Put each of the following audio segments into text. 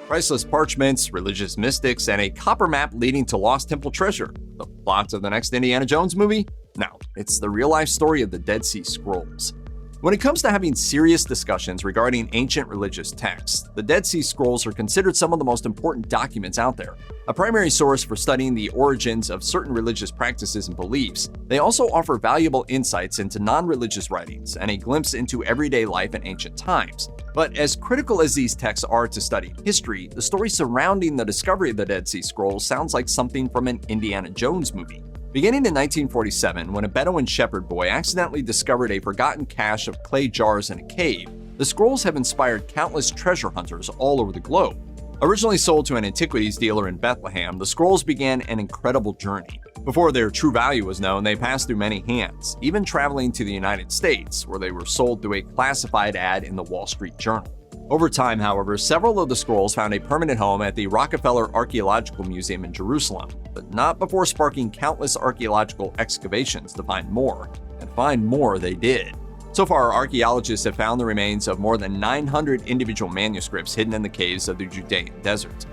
Priceless parchments, religious mystics, and a copper map leading to lost temple treasure. The plot of the next Indiana Jones movie? No, it's the real-life story of the Dead Sea Scrolls. When it comes to having serious discussions regarding ancient religious texts, the Dead Sea Scrolls are considered some of the most important documents out there. A primary source for studying the origins of certain religious practices and beliefs, they also offer valuable insights into non-religious writings and a glimpse into everyday life in ancient times. But as critical as these texts are to study history, the story surrounding the discovery of the Dead Sea Scrolls sounds like something from an Indiana Jones movie. Beginning in 1947, when a Bedouin shepherd boy accidentally discovered a forgotten cache of clay jars in a cave, the scrolls have inspired countless treasure hunters all over the globe. Originally sold to an antiquities dealer in Bethlehem, the scrolls began an incredible journey. Before their true value was known, they passed through many hands, even traveling to the United States, where they were sold through a classified ad in the Wall Street Journal. Over time, however, several of the scrolls found a permanent home at the Rockefeller Archaeological Museum in Jerusalem, but not before sparking countless archaeological excavations to find more, and find more they did. So far, archaeologists have found the remains of more than 900 individual manuscripts hidden in the caves of the Judean desert.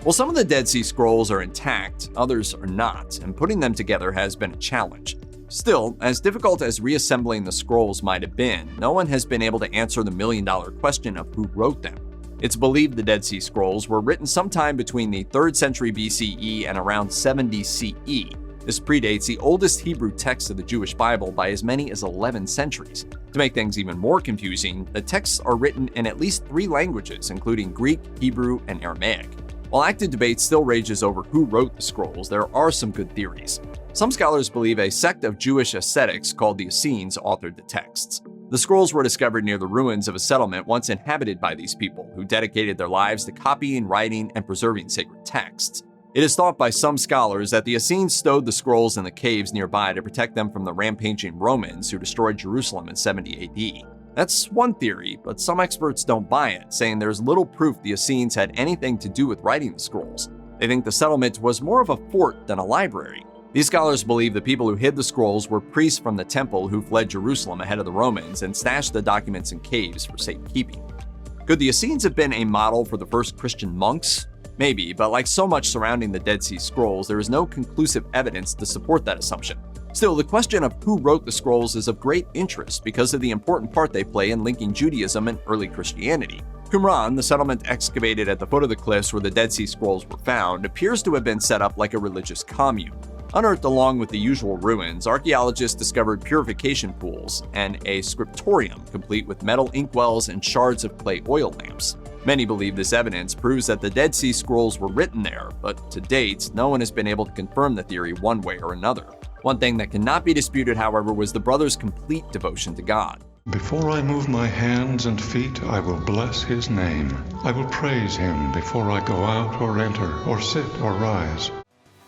While some of the Dead Sea Scrolls are intact, others are not, and putting them together has been a challenge. Still, as difficult as reassembling the scrolls might have been, no one has been able to answer the million-dollar question of who wrote them. It's believed the Dead Sea Scrolls were written sometime between the 3rd century BCE and around 70 CE. This predates the oldest Hebrew text of the Jewish Bible by as many as 11 centuries. To make things even more confusing, the texts are written in at least 3 languages, including Greek, Hebrew, and Aramaic. While active debate still rages over who wrote the scrolls, there are some good theories. Some scholars believe a sect of Jewish ascetics called the Essenes authored the texts. The scrolls were discovered near the ruins of a settlement once inhabited by these people, who dedicated their lives to copying, writing, and preserving sacred texts. It is thought by some scholars that the Essenes stowed the scrolls in the caves nearby to protect them from the rampaging Romans who destroyed Jerusalem in 70 AD. That's one theory, but some experts don't buy it, saying there's little proof the Essenes had anything to do with writing the scrolls. They think the settlement was more of a fort than a library. These scholars believe the people who hid the scrolls were priests from the temple who fled Jerusalem ahead of the Romans and stashed the documents in caves for safekeeping. Could the Essenes have been a model for the first Christian monks? Maybe, but like so much surrounding the Dead Sea Scrolls, there is no conclusive evidence to support that assumption. Still, the question of who wrote the scrolls is of great interest because of the important part they play in linking Judaism and early Christianity. Qumran, the settlement excavated at the foot of the cliffs where the Dead Sea Scrolls were found, appears to have been set up like a religious commune. Unearthed along with the usual ruins, archaeologists discovered purification pools and a scriptorium complete with metal inkwells and shards of clay oil lamps. Many believe this evidence proves that the Dead Sea Scrolls were written there, but to date, no one has been able to confirm the theory one way or another. One thing that cannot be disputed, however, was the brothers' complete devotion to God. Before I move my hands and feet, I will bless his name. I will praise him before I go out or enter, or sit or rise.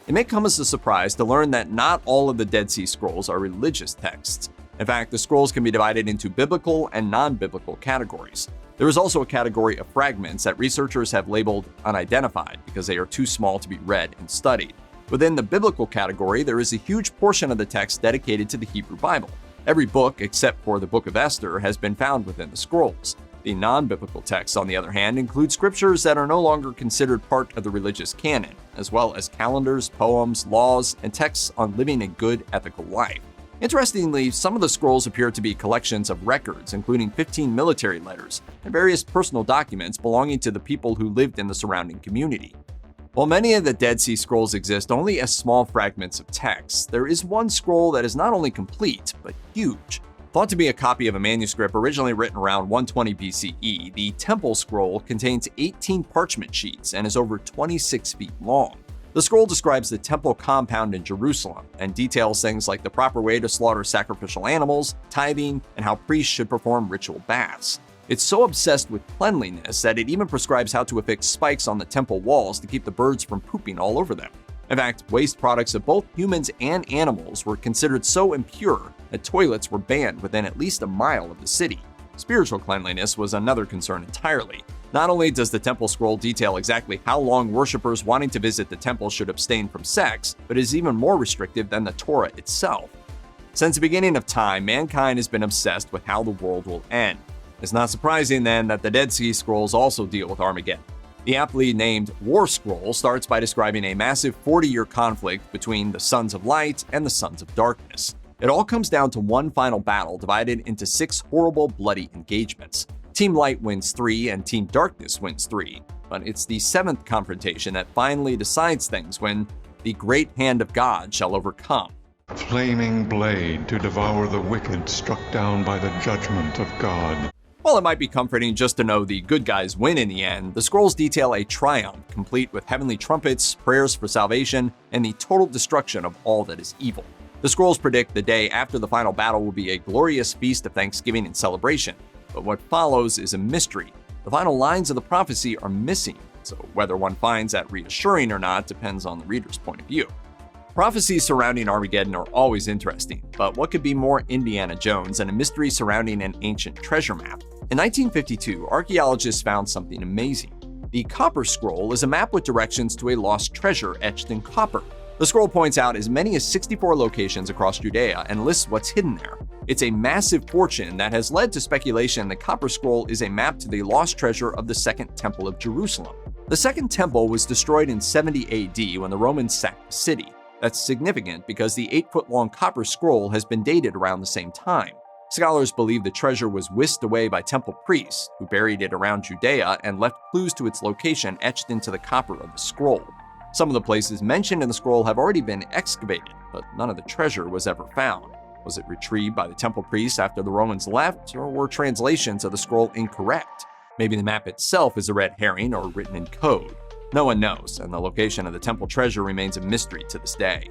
It may come as a surprise to learn that not all of the Dead Sea Scrolls are religious texts. In fact, the scrolls can be divided into biblical and non-biblical categories. There is also a category of fragments that researchers have labeled unidentified because they are too small to be read and studied. Within the biblical category, there is a huge portion of the text dedicated to the Hebrew Bible. Every book, except for the Book of Esther, has been found within the scrolls. The non-biblical texts, on the other hand, include scriptures that are no longer considered part of the religious canon, as well as calendars, poems, laws, and texts on living a good ethical life. Interestingly, some of the scrolls appear to be collections of records, including 15 military letters and various personal documents belonging to the people who lived in the surrounding community. While many of the Dead Sea Scrolls exist only as small fragments of text, there is one scroll that is not only complete, but huge. Thought to be a copy of a manuscript originally written around 120 BCE, the Temple Scroll contains 18 parchment sheets and is over 26 feet long. The scroll describes the temple compound in Jerusalem and details things like the proper way to slaughter sacrificial animals, tithing, and how priests should perform ritual baths. It's so obsessed with cleanliness that it even prescribes how to affix spikes on the temple walls to keep the birds from pooping all over them. In fact, waste products of both humans and animals were considered so impure that toilets were banned within at least a mile of the city. Spiritual cleanliness was another concern entirely. Not only does the Temple Scroll detail exactly how long worshippers wanting to visit the temple should abstain from sex, but is even more restrictive than the Torah itself. Since the beginning of time, mankind has been obsessed with how the world will end. It's not surprising then that the Dead Sea Scrolls also deal with Armageddon. The aptly named War Scroll starts by describing a massive 40-year conflict between the Sons of Light and the Sons of Darkness. It all comes down to one final battle divided into 6 horrible, bloody engagements. Team Light wins 3 and Team Darkness wins 3, but it's the 7th confrontation that finally decides things when the great hand of God shall overcome. Flaming blade to devour the wicked struck down by the judgment of God. While it might be comforting just to know the good guys win in the end, the scrolls detail a triumph complete with heavenly trumpets, prayers for salvation, and the total destruction of all that is evil. The scrolls predict the day after the final battle will be a glorious feast of thanksgiving and celebration, but what follows is a mystery. The final lines of the prophecy are missing, so whether one finds that reassuring or not depends on the reader's point of view. Prophecies surrounding Armageddon are always interesting, but what could be more Indiana Jones than a mystery surrounding an ancient treasure map? In 1952, archaeologists found something amazing. The Copper Scroll is a map with directions to a lost treasure etched in copper. The scroll points out as many as 64 locations across Judea and lists what's hidden there. It's a massive fortune that has led to speculation the Copper Scroll is a map to the lost treasure of the Second Temple of Jerusalem. The Second Temple was destroyed in 70 AD when the Romans sacked the city. That's significant because the 8-foot-long Copper Scroll has been dated around the same time. Scholars believe the treasure was whisked away by temple priests, who buried it around Judea and left clues to its location etched into the copper of the scroll. Some of the places mentioned in the scroll have already been excavated, but none of the treasure was ever found. Was it retrieved by the temple priests after the Romans left, or were translations of the scroll incorrect? Maybe the map itself is a red herring or written in code. No one knows, and the location of the temple treasure remains a mystery to this day.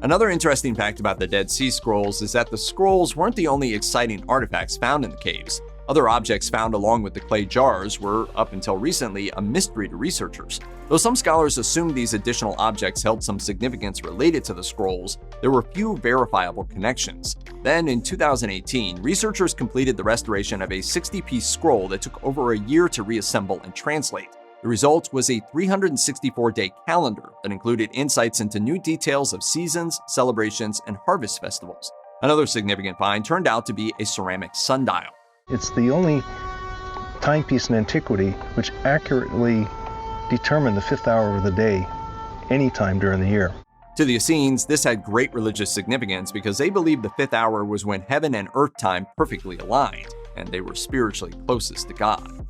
Another interesting fact about the Dead Sea Scrolls is that the scrolls weren't the only exciting artifacts found in the caves. Other objects found along with the clay jars were, up until recently, a mystery to researchers. Though some scholars assumed these additional objects held some significance related to the scrolls, there were few verifiable connections. Then, in 2018, researchers completed the restoration of a 60-piece scroll that took over a year to reassemble and translate. The result was a 364-day calendar that included insights into new details of seasons, celebrations, and harvest festivals. Another significant find turned out to be a ceramic sundial. It's the only timepiece in antiquity which accurately determined the 5th hour of the day anytime during the year. To the Essenes, this had great religious significance because they believed the 5th hour was when heaven and earth time perfectly aligned, and they were spiritually closest to God.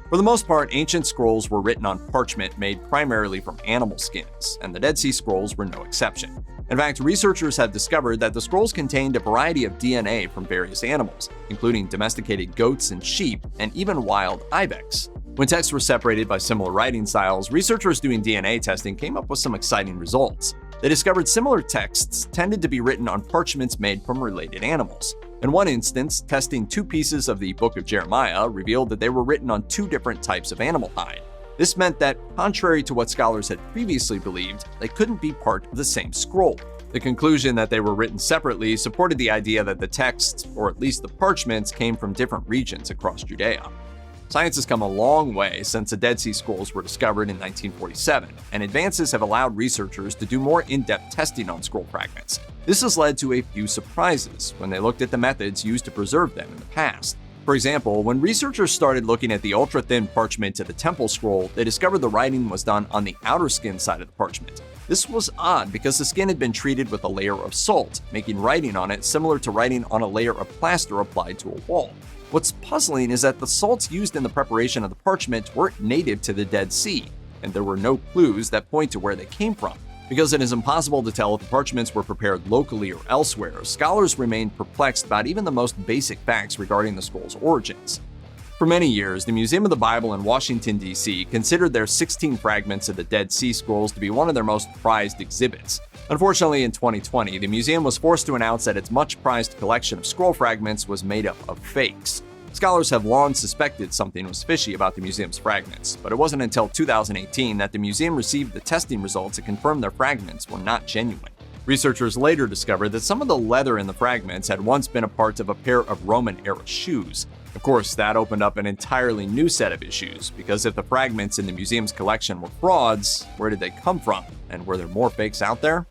For the most part, ancient scrolls were written on parchment made primarily from animal skins, and the Dead Sea Scrolls were no exception. In fact, researchers have discovered that the scrolls contained a variety of DNA from various animals, including domesticated goats and sheep, and even wild ibex. When texts were separated by similar writing styles, researchers doing DNA testing came up with some exciting results. They discovered similar texts tended to be written on parchments made from related animals. In one instance, testing 2 pieces of the Book of Jeremiah revealed that they were written on 2 different types of animal hide. This meant that, contrary to what scholars had previously believed, they couldn't be part of the same scroll. The conclusion that they were written separately supported the idea that the texts, or at least the parchments, came from different regions across Judea. Science has come a long way since the Dead Sea Scrolls were discovered in 1947, and advances have allowed researchers to do more in-depth testing on scroll fragments. This has led to a few surprises when they looked at the methods used to preserve them in the past. For example, when researchers started looking at the ultra-thin parchment of the Temple Scroll, they discovered the writing was done on the outer skin side of the parchment. This was odd because the skin had been treated with a layer of salt, making writing on it similar to writing on a layer of plaster applied to a wall. What's puzzling is that the salts used in the preparation of the parchment weren't native to the Dead Sea, and there were no clues that point to where they came from. Because it is impossible to tell if the parchments were prepared locally or elsewhere, scholars remain perplexed about even the most basic facts regarding the scroll's origins. For many years, the Museum of the Bible in Washington, D.C. considered their 16 fragments of the Dead Sea Scrolls to be one of their most prized exhibits. Unfortunately, in 2020, the museum was forced to announce that its much-prized collection of scroll fragments was made up of fakes. Scholars have long suspected something was fishy about the museum's fragments, but it wasn't until 2018 that the museum received the testing results that confirmed their fragments were not genuine. Researchers later discovered that some of the leather in the fragments had once been a part of a pair of Roman-era shoes. Of course, that opened up an entirely new set of issues, because if the fragments in the museum's collection were frauds, where did they come from? And were there more fakes out there?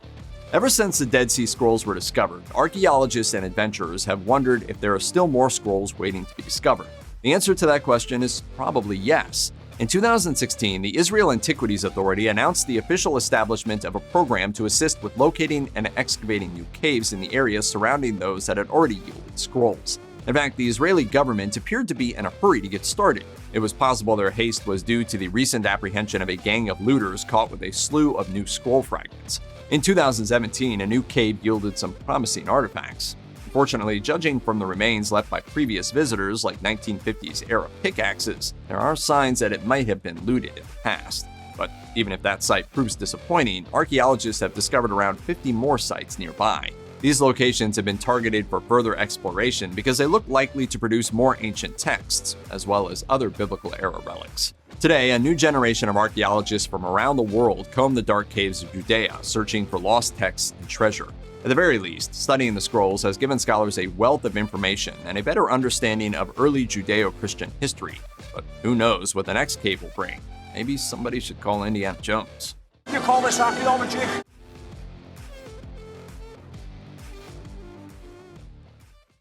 Ever since the Dead Sea Scrolls were discovered, archaeologists and adventurers have wondered if there are still more scrolls waiting to be discovered. The answer to that question is probably yes. In 2016, the Israel Antiquities Authority announced the official establishment of a program to assist with locating and excavating new caves in the area surrounding those that had already yielded scrolls. In fact, the Israeli government appeared to be in a hurry to get started. It was possible their haste was due to the recent apprehension of a gang of looters caught with a slew of new scroll fragments. In 2017, a new cave yielded some promising artifacts. Unfortunately, judging from the remains left by previous visitors like 1950s era pickaxes, there are signs that it might have been looted in the past. But even if that site proves disappointing, archaeologists have discovered around 50 more sites nearby. These locations have been targeted for further exploration because they look likely to produce more ancient texts, as well as other biblical-era relics. Today, a new generation of archaeologists from around the world comb the dark caves of Judea, searching for lost texts and treasure. At the very least, studying the scrolls has given scholars a wealth of information and a better understanding of early Judeo-Christian history. But who knows what the next cave will bring? Maybe somebody should call Indiana Jones. You call this archaeology?